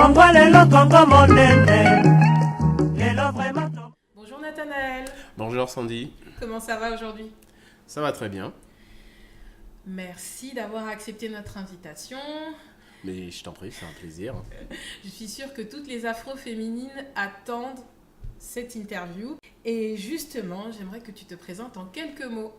Bonjour Nathanaël. Bonjour Sandy. Comment ça va aujourd'hui? Ça va très bien. Merci d'avoir accepté notre invitation. Mais je t'en prie, c'est un plaisir. Je suis sûre que toutes les afro-féminines attendent cette interview. Et justement, j'aimerais que tu te présentes en quelques mots.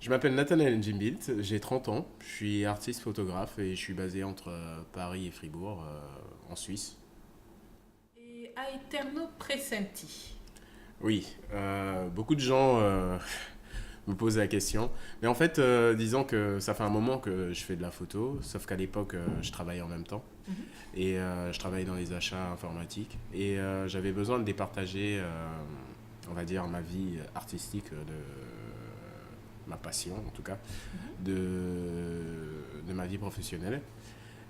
Je m'appelle Nathanaël Njimbilt, j'ai 30 ans, je suis artiste photographe et je suis basé entre Paris et Fribourg, en Suisse. Et Aeterno Presenti. Oui, beaucoup de gens me posent la question. Mais en fait, disons que ça fait un moment que je fais de la photo, sauf qu'à l'époque, je travaillais en même temps. Et je travaillais dans les achats informatiques. Et j'avais besoin de départager, on va dire, ma vie artistique ma passion en tout cas, de ma vie professionnelle.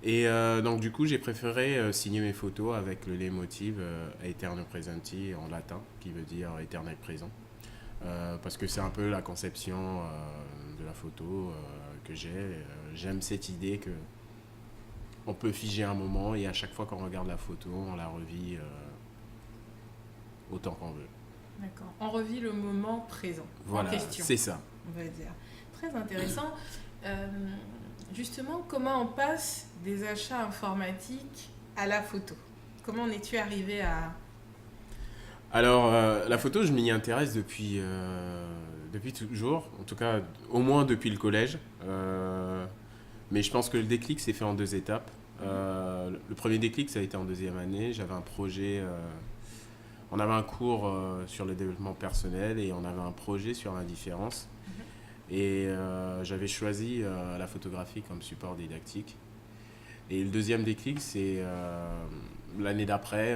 Et donc du coup j'ai préféré signer mes photos avec le leitmotiv Aeterno Presenti en latin, qui veut dire éternel présent. Parce que c'est un peu la conception de la photo que j'ai. J'aime cette idée que on peut figer un moment et à chaque fois qu'on regarde la photo, on la revit autant qu'on veut. D'accord. On revit le moment présent Voilà, en question. C'est ça. On va dire. Très intéressant. Justement, comment on passe des achats informatiques à la photo? Comment en es-tu arrivé à... Alors, la photo, je m'y intéresse depuis toujours, en tout cas au moins depuis le collège. Mais je pense que le déclic s'est fait en 2 étapes. Le premier déclic, ça a été en 2e année. J'avais un projet, on avait un cours sur le développement personnel et on avait un projet sur l'indifférence. Et j'avais choisi la photographie comme support didactique. Et le 2e déclic, c'est l'année d'après,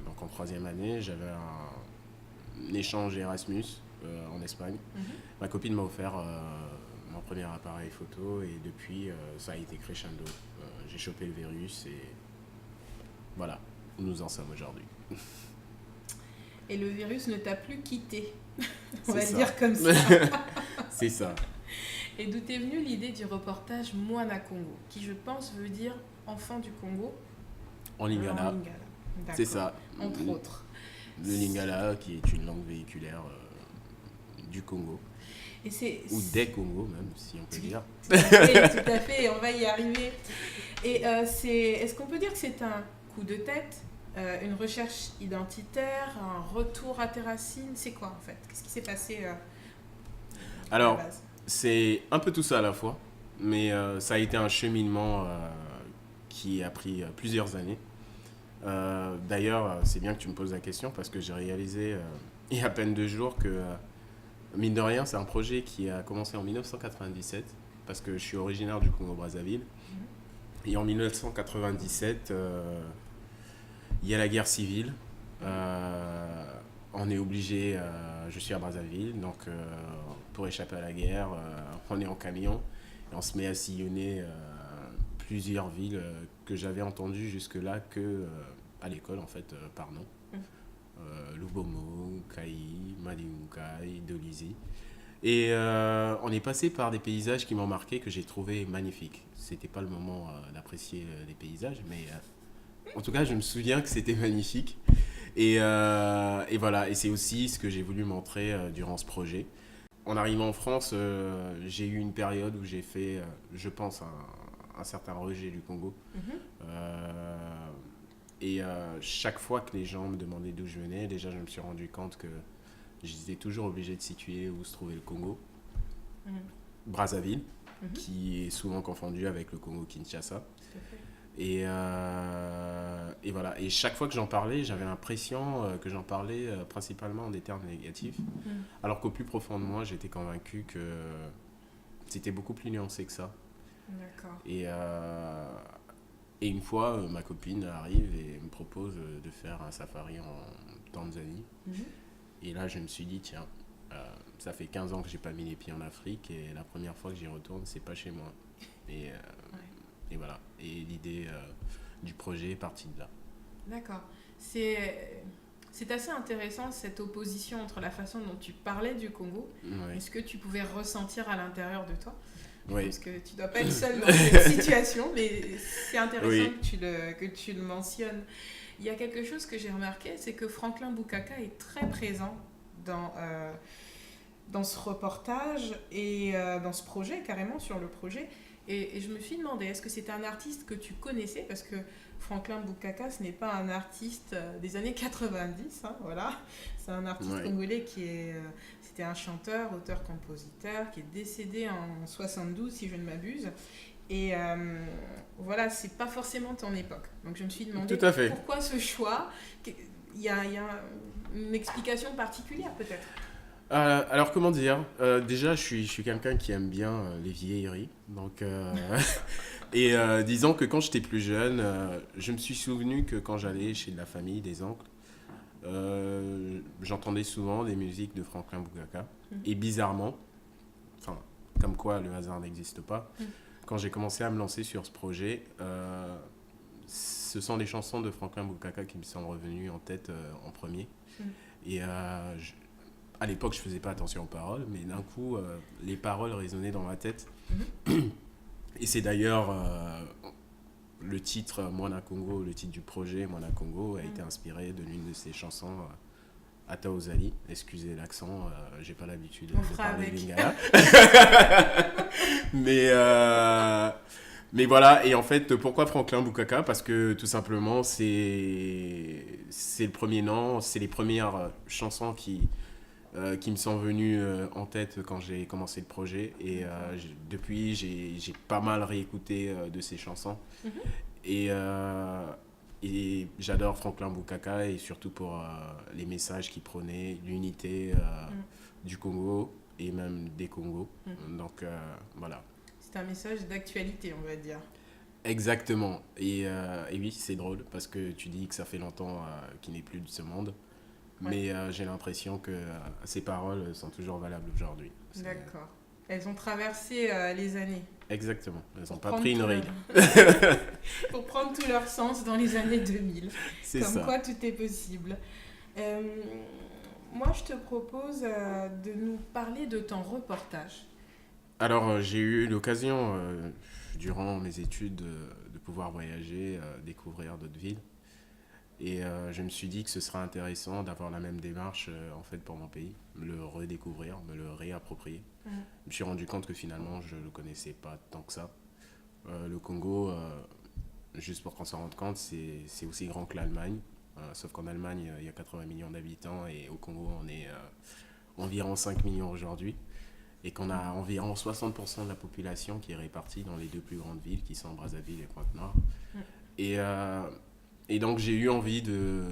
donc en 3e année, j'avais un échange Erasmus en Espagne. Ma copine m'a offert mon premier appareil photo et depuis, ça a été crescendo. J'ai chopé le virus et voilà où nous en sommes aujourd'hui. Et le virus ne t'a plus quitté, on va C'est dire comme ça. C'est ça. Et d'où t'es venue l'idée du reportage Mwana Congo, qui je pense veut dire enfant du Congo En lingala. En lingala. C'est ça. Entre autres. Le lingala qui est une langue véhiculaire du Congo. Ou des Congos même, si on peut dire. Tout à fait, on va y arriver. Et est-ce qu'on peut dire que c'est un coup de tête, une recherche identitaire, un retour à tes racines? C'est quoi en fait? Qu'est-ce qui s'est passé Alors, à la base? c'est un peu tout ça à la fois, mais ça a été un cheminement qui a pris plusieurs années. D'ailleurs, c'est bien que tu me poses la question parce que j'ai réalisé il y a à peine 2 jours que, mine de rien, c'est un projet qui a commencé en 1997 parce que je suis originaire du Congo-Brazzaville. Et en 1997, il y a la guerre civile. On est obligé, je suis à Brazzaville, donc pour échapper à la guerre, on est en camion et on se met à sillonner plusieurs villes que j'avais entendues jusque-là que à l'école en fait par nom. Lubomo, Kaï, Madinoukai, Dolisie. Et on est passé par des paysages qui m'ont marqué, que j'ai trouvé magnifiques. C'était pas le moment d'apprécier les paysages, mais en tout cas je me souviens que c'était magnifique. Et voilà, et c'est aussi ce que j'ai voulu montrer durant ce projet. En arrivant en France, j'ai eu une période où j'ai fait, je pense, un certain rejet du Congo. Et chaque fois que les gens me demandaient d'où je venais, déjà je me suis rendu compte que j'étais toujours obligé de situer où se trouvait le Congo. Brazzaville, qui est souvent confondu avec le Congo-Kinshasa. Et voilà. Et chaque fois que j'en parlais, j'avais l'impression que j'en parlais principalement en des termes négatifs. Alors qu'au plus profond de moi, j'étais convaincu que c'était beaucoup plus nuancé que ça. D'accord. Et une fois, ma copine arrive et me propose de faire un safari en Tanzanie. Et là, je me suis dit, tiens, ça fait 15 ans que j'ai pas mis les pieds en Afrique et la première fois que j'y retourne, c'est pas chez moi. Et voilà. Et l'idée du projet est partie de là. D'accord. C'est assez intéressant cette opposition entre la façon dont tu parlais du Congo et ce que tu pouvais ressentir à l'intérieur de toi. Oui. Parce que tu dois pas être seul dans cette situation, mais c'est intéressant Oui. que tu le mentionnes. Il y a quelque chose que j'ai remarqué, c'est que Franklin Bukaka est très présent dans ce reportage et dans ce projet, carrément sur le projet. Et je me suis demandé, est-ce que c'était un artiste que tu connaissais? Parce que Franklin Bukaka, ce n'est pas un artiste des années 90, hein, voilà. C'est un artiste Ouais. congolais c'était un chanteur, auteur-compositeur, qui est décédé en 72, si je ne m'abuse. Et voilà, c'est pas forcément ton époque. Donc je me suis demandé Tout à fait. pourquoi ce choix. Il y a une explication particulière peut-être. Alors, comment dire? Déjà, je suis quelqu'un qui aime bien les vieilleries. Donc, et disons que quand j'étais plus jeune, je me suis souvenu que quand j'allais chez de la famille, des oncles, j'entendais souvent des musiques de Franklin Bukaka. Et bizarrement, enfin, comme quoi le hasard n'existe pas, quand j'ai commencé à me lancer sur ce projet, ce sont les chansons de Franklin Bukaka qui me sont revenues en tête en premier. Et à l'époque, je faisais pas attention aux paroles, mais d'un coup, les paroles résonnaient dans ma tête. Et c'est d'ailleurs le titre Mwana Congo, le titre du projet Mwana Congo, a été inspiré de l'une de ses chansons, Ata Ozali. Excusez l'accent, j'ai pas l'habitude de parler lingala. Mais voilà, et en fait, pourquoi Franklin Bukaka? Parce que tout simplement, c'est le premier nom, c'est les premières chansons qui me sont venues en tête quand j'ai commencé le projet. Et depuis, j'ai pas mal réécouté de ces chansons. Et, et j'adore Franklin Bukaka, et surtout pour les messages qu'il prenait, l'unité du Congo et même des Congos. Donc voilà. C'est un message d'actualité, on va dire. Exactement. Et oui, c'est drôle parce que tu dis que ça fait longtemps qu'il n'est plus de ce monde. Mais j'ai l'impression que ces paroles sont toujours valables aujourd'hui. D'accord. Elles ont traversé les années. Exactement. Elles n'ont pas pris une ride. Pour prendre tout leur sens dans les années 2000. C'est Comme ça. quoi tout est possible. Moi, je te propose de nous parler de ton reportage. Alors, j'ai eu l'occasion, durant mes études, de pouvoir voyager, découvrir d'autres villes. Et je me suis dit que ce serait intéressant d'avoir la même démarche en fait pour mon pays, me le redécouvrir, me le réapproprier. Je me suis rendu compte que finalement je ne le connaissais pas tant que ça. Le Congo, juste pour qu'on s'en rende compte, c'est aussi grand que l'Allemagne. Sauf qu'en Allemagne, il y a 80 millions d'habitants et au Congo, on est environ 5 millions aujourd'hui. Et qu'on a environ 60% de la population qui est répartie dans les deux plus grandes villes qui sont Brazzaville et Pointe-Noire. Et donc j'ai eu envie de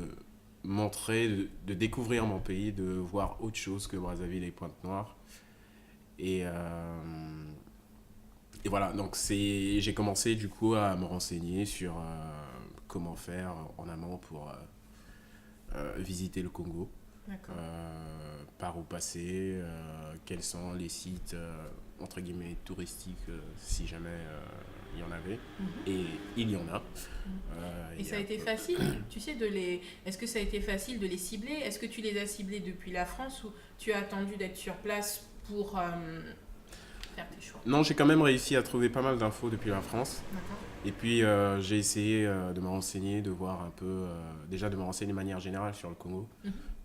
montrer, de découvrir mon pays, de voir autre chose que Brazzaville et Pointe-Noire. Et voilà, donc j'ai commencé du coup à me renseigner sur comment faire en amont pour visiter le Congo. Par où passer, quels sont les sites entre guillemets touristiques si jamais il y en avait. Et il y en a. Et ça a été facile, tu sais, est-ce que ça a été facile de les cibler? Est-ce que tu les as ciblés depuis la France ou tu as attendu d'être sur place pour faire tes choix? Non, j'ai quand même réussi à trouver pas mal d'infos depuis la France. D'accord. Et puis j'ai essayé de me renseigner, de voir un peu, déjà de me renseigner de manière générale sur le Congo.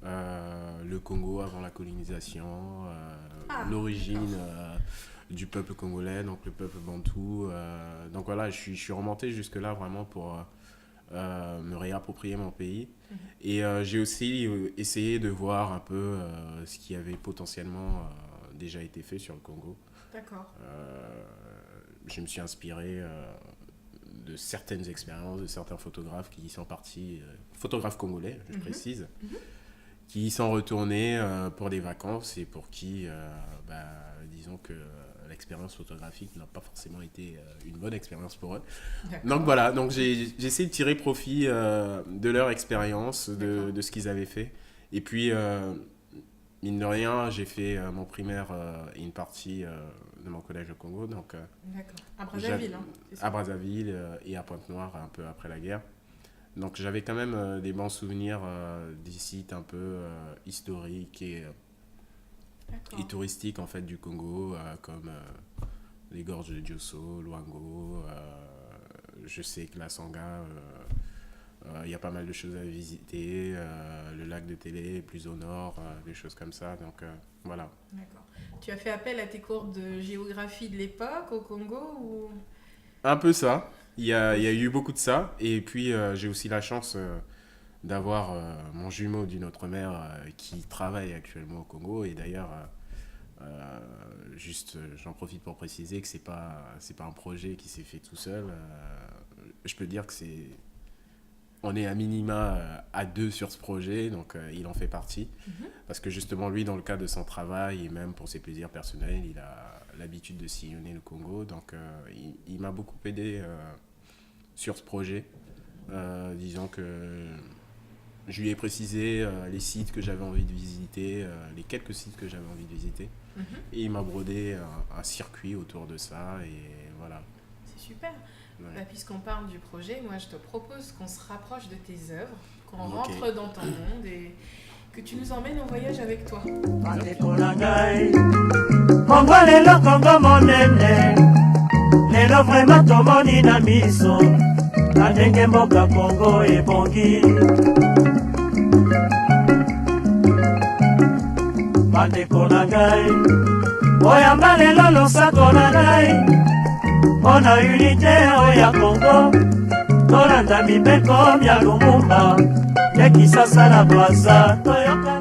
Le Congo avant la colonisation, l'origine du peuple congolais, donc le peuple bantou. Donc voilà, je suis remonté jusque-là vraiment pour me réapproprier mon pays. Et j'ai aussi essayé de voir un peu ce qui avait potentiellement déjà été fait sur le Congo. D'accord. Je me suis inspiré de certaines expériences, de certains photographes qui y sont partis, photographes congolais, je précise, qui y sont retournés pour des vacances et pour qui, disons que l'expérience photographique n'a pas forcément été une bonne expérience pour eux. Donc voilà, donc j'ai essayé de tirer profit de leur expérience, de ce qu'ils avaient fait. Et puis, mine de rien, j'ai fait mon primaire et une partie de mon collège au Congo. Donc, d'accord. À Brazzaville, hein, c'est ça? À Brazzaville et à Pointe-Noire, un peu après la guerre. Donc j'avais quand même des bons souvenirs des sites un peu historiques et touristiques en fait, du Congo, comme les gorges de Diosso, Luango. Je sais que la Sangha, il y a pas mal de choses à visiter. Le lac de Télé, plus au nord, des choses comme ça. Donc voilà. D'accord. Tu as fait appel à tes cours de géographie de l'époque au Congo ou... Un peu ça. Il y a eu beaucoup de ça. Et puis j'ai aussi la chance d'avoir mon jumeau d'une autre mère qui travaille actuellement au Congo. Et d'ailleurs, j'en profite pour préciser que c'est pas un projet qui s'est fait tout seul. Je peux dire que on est à minima à 2 sur ce projet, donc il en fait partie. Parce que justement, lui, dans le cadre de son travail et même pour ses plaisirs personnels, il a l'habitude de sillonner le Congo. Donc il m'a beaucoup aidé sur ce projet. Disons que je lui ai précisé les sites que j'avais envie de visiter, les quelques sites que j'avais envie de visiter. Et il m'a brodé un circuit autour de ça, et voilà. C'est super. Ouais. Bah, puisqu'on parle du projet, moi je te propose qu'on se rapproche de tes œuvres, qu'on Ok. rentre dans ton monde et que tu nous emmènes en voyage avec toi. Bandeko na ngai Kongo lelo Kongo monene lelo vraiment tomoni na miso na ndenge mboka Kongo ebongi bandeko na ngai oyamba lelo losako na ngai mpona unité oya Kongo tolanda mibeko mya Lumumba te Kisasa na Brazza toyoka